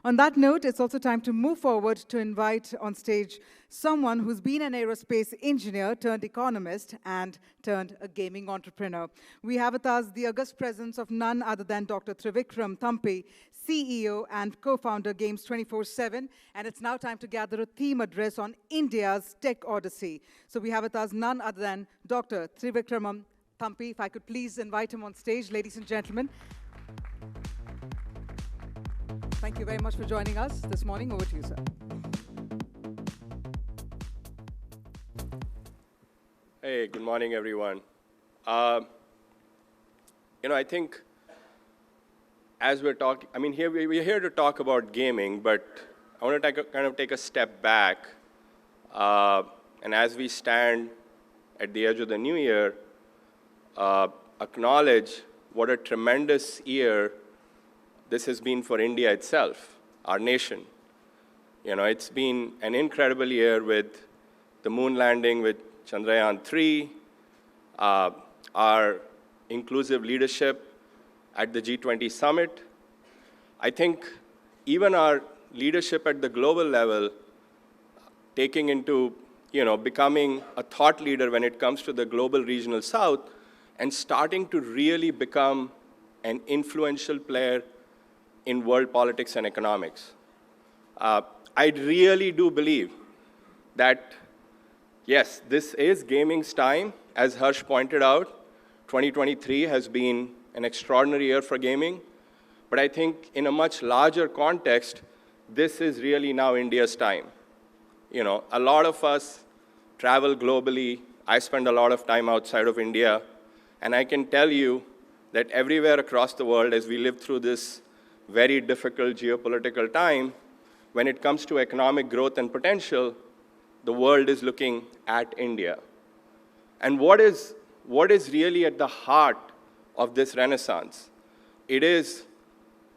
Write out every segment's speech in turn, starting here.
On that note, it's also time to move forward to invite on stage someone who's been an aerospace engineer turned economist and turned a gaming entrepreneur. We have with us the august presence of none other than Dr. Trivikraman Thampy, CEO and co-founder Games24x7, and it's now time to gather a theme address on India's tech odyssey. So we have with us none other than Dr. Trivikraman Thampy. If I could please invite him on stage, ladies and gentlemen. Thank you very much for joining us this morning. Over to you, sir. Hey, good morning, everyone. I think as we're talking, we're here to talk about gaming, but I want to take a step back. And as we stand at the edge of the new year, acknowledge what a tremendous year this has been for India itself, our nation. It's been an incredible year with the moon landing with Chandrayaan-3, our inclusive leadership at the G20 summit. I think even our leadership at the global level, taking into, becoming a thought leader when it comes to the global regional south and starting to really become an influential player in world politics and economics. I really do believe that, yes, this is gaming's time. As Harsh pointed out, 2023 has been an extraordinary year for gaming. But I think in a much larger context, this is really now India's time. A lot of us travel globally. I spend a lot of time outside of India. And I can tell you that everywhere across the world, as we live through this very difficult geopolitical time, when it comes to economic growth and potential, the world is looking at India. And what is really at the heart of this renaissance? It is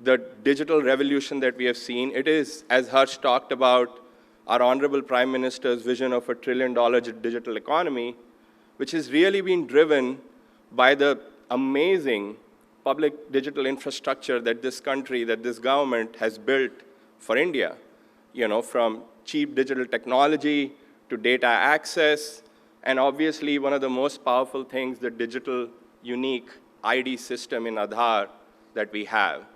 the digital revolution that we have seen. It is, as Harsh talked about, our Honorable Prime Minister's vision of $1 trillion digital economy, which has really been driven by the amazing public digital infrastructure that this country, that this government has built for India, from cheap digital technology to data access, and obviously one of the most powerful things, the digital unique ID system in Aadhaar that we have.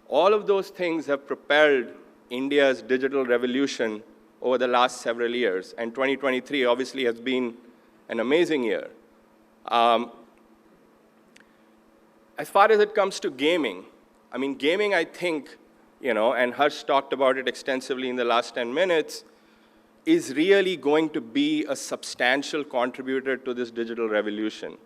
All of those things have propelled India's digital revolution over the last several years, and 2023 obviously has been an amazing year. As far as it comes to gaming, gaming, I think, and Harsh talked about it extensively in the last 10 minutes, is really going to be a substantial contributor to this digital revolution.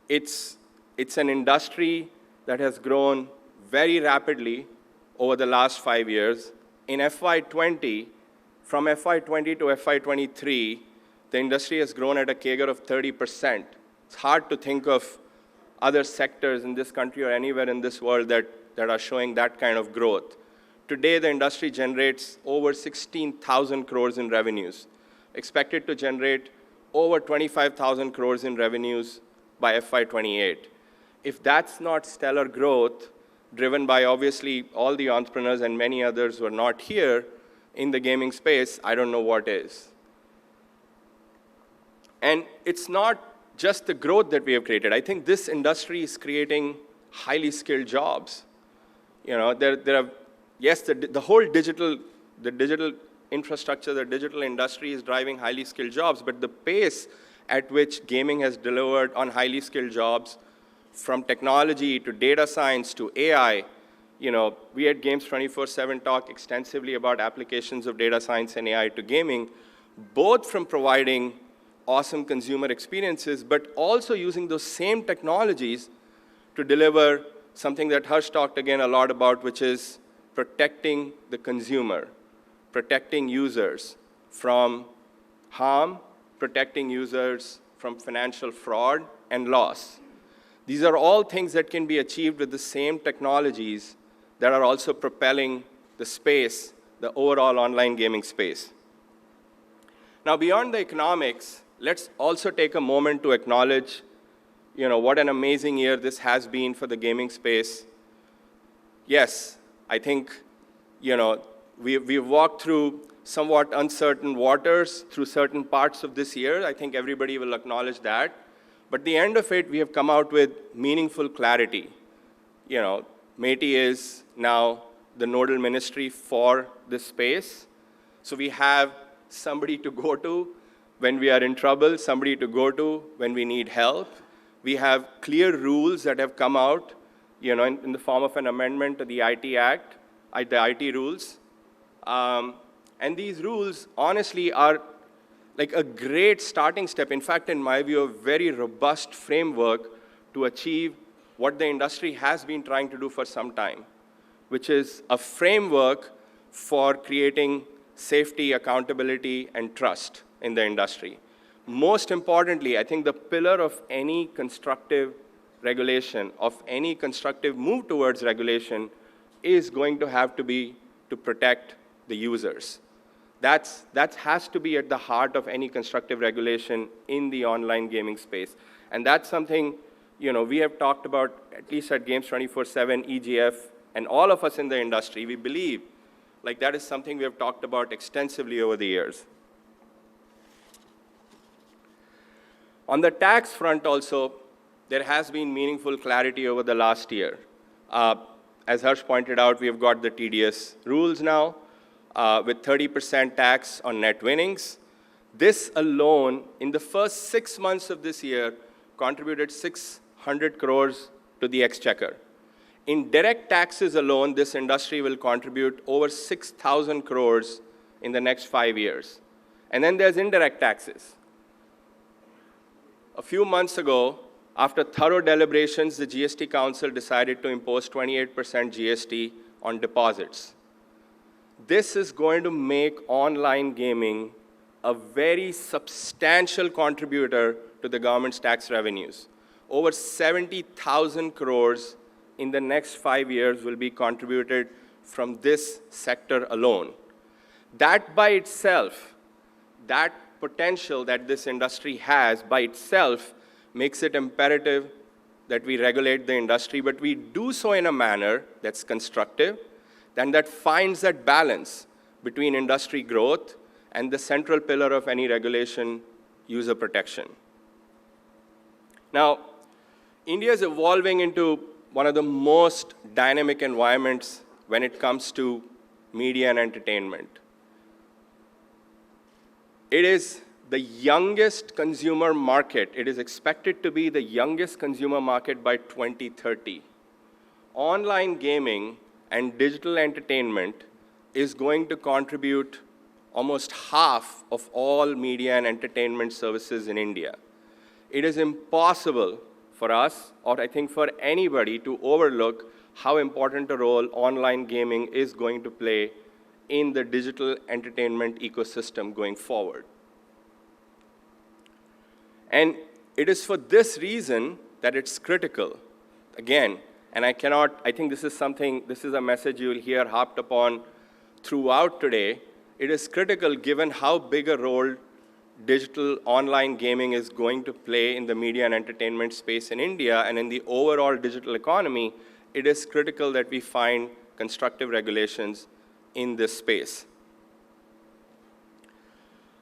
It's an industry that has grown very rapidly over the last 5 years. In FY20, from FY20 to FY23, the industry has grown at a CAGR of 30%. It's hard to think of other sectors in this country or anywhere in this world that are showing that kind of growth. Today, the industry generates over 16,000 crores in revenues, expected to generate over 25,000 crores in revenues by FY28. If that's not stellar growth, driven by obviously all the entrepreneurs and many others who are not here in the gaming space, I don't know what is. And it's not just the growth that we have created. I think this industry is creating highly skilled jobs. Yes, the whole digital infrastructure, the digital industry is driving highly skilled jobs, but the pace at which gaming has delivered on highly skilled jobs, from technology to data science to AI, we at Games24x7 talk extensively about applications of data science and AI to gaming, both from providing awesome consumer experiences, but also using those same technologies to deliver something that Harsh talked again a lot about, which is protecting the consumer, protecting users from harm, protecting users from financial fraud and loss. These are all things that can be achieved with the same technologies that are also propelling the space, the overall online gaming space. Now, beyond the economics, let's also take a moment to acknowledge, what an amazing year this has been for the gaming space. Yes, I think we've walked through somewhat uncertain waters through certain parts of this year. I think everybody will acknowledge that. But at the end of it, we have come out with meaningful clarity. MeitY is now the nodal ministry for this space. So we have somebody to go to when we are in trouble, somebody to go to when we need help. We have clear rules that have come out, in the form of an amendment to the IT Act, the IT rules. And these rules, honestly, are like a great starting step. In fact, in my view, a very robust framework to achieve what the industry has been trying to do for some time, which is a framework for creating safety, accountability, and trust in the industry. Most importantly, I think the pillar of any constructive regulation, of any constructive move towards regulation, is going to have to be to protect the users. That has to be at the heart of any constructive regulation in the online gaming space. And that's something we have talked about, at least at Games24x7, EGF, and all of us in the industry. We believe that is something we have talked about extensively over the years. On the tax front also, there has been meaningful clarity over the last year. As Harsh pointed out, we have got the TDS rules now, with 30% tax on net winnings. This alone, in the first 6 months of this year, contributed 600 crores to the exchequer. In direct taxes alone, this industry will contribute over 6,000 crores in the next 5 years. And then there's indirect taxes. A few months ago, after thorough deliberations, the GST Council decided to impose 28% GST on deposits. This is going to make online gaming a very substantial contributor to the government's tax revenues. Over 70,000 crores in the next 5 years will be contributed from this sector alone. That by itself, that potential that this industry has by itself makes it imperative that we regulate the industry, but we do so in a manner that's constructive and that finds that balance between industry growth and the central pillar of any regulation, user protection. Now, India is evolving into one of the most dynamic environments when it comes to media and entertainment. It is the youngest consumer market. It is expected to be the youngest consumer market by 2030. Online gaming and digital entertainment is going to contribute almost half of all media and entertainment services in India. It is impossible for us, or I think for anybody, to overlook how important a role online gaming is going to play in the digital entertainment ecosystem going forward. And it is for this reason that it's critical. Again, and I think this is a message you will hear harped upon throughout today. It is critical given how big a role digital online gaming is going to play in the media and entertainment space in India and in the overall digital economy. It is critical that we find constructive regulations in this space.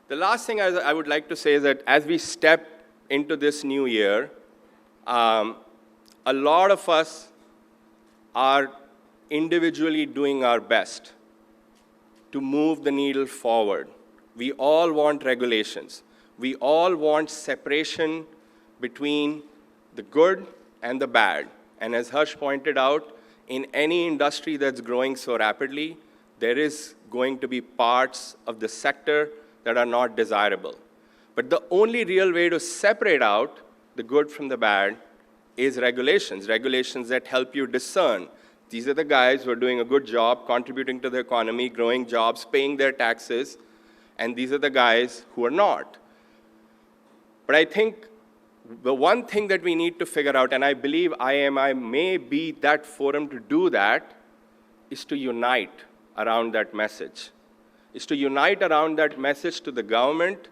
The last thing I would like to say is that as we step into this new year, a lot of us are individually doing our best to move the needle forward. We all want regulations. We all want separation between the good and the bad. And as Harsh pointed out, in any industry that's growing so rapidly, there is going to be parts of the sector that are not desirable. But the only real way to separate out the good from the bad is regulations, regulations that help you discern. These are the guys who are doing a good job, contributing to the economy, growing jobs, paying their taxes, and these are the guys who are not. But I think the one thing that we need to figure out, and I believe IMI may be that forum to do that, is to unite around that message. Is to unite around that message to the government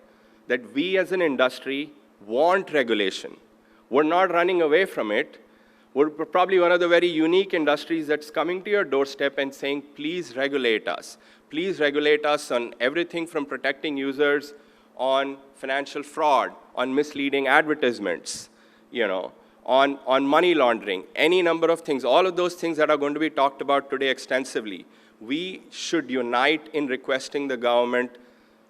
that we as an industry want regulation. We're not running away from it, We're probably one of the very unique industries that's coming to your doorstep and saying, please regulate us. Please regulate us on everything from protecting users, on financial fraud, on misleading advertisements, on money laundering, any number of things, all of those things that are going to be talked about today extensively. We should unite in requesting the government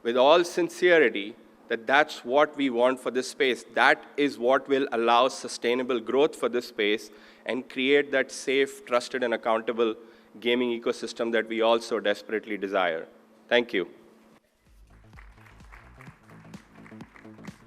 with all sincerity that that's what we want for this space. That is what will allow sustainable growth for this space and create that safe, trusted, and accountable gaming ecosystem that we all so desperately desire. Thank you.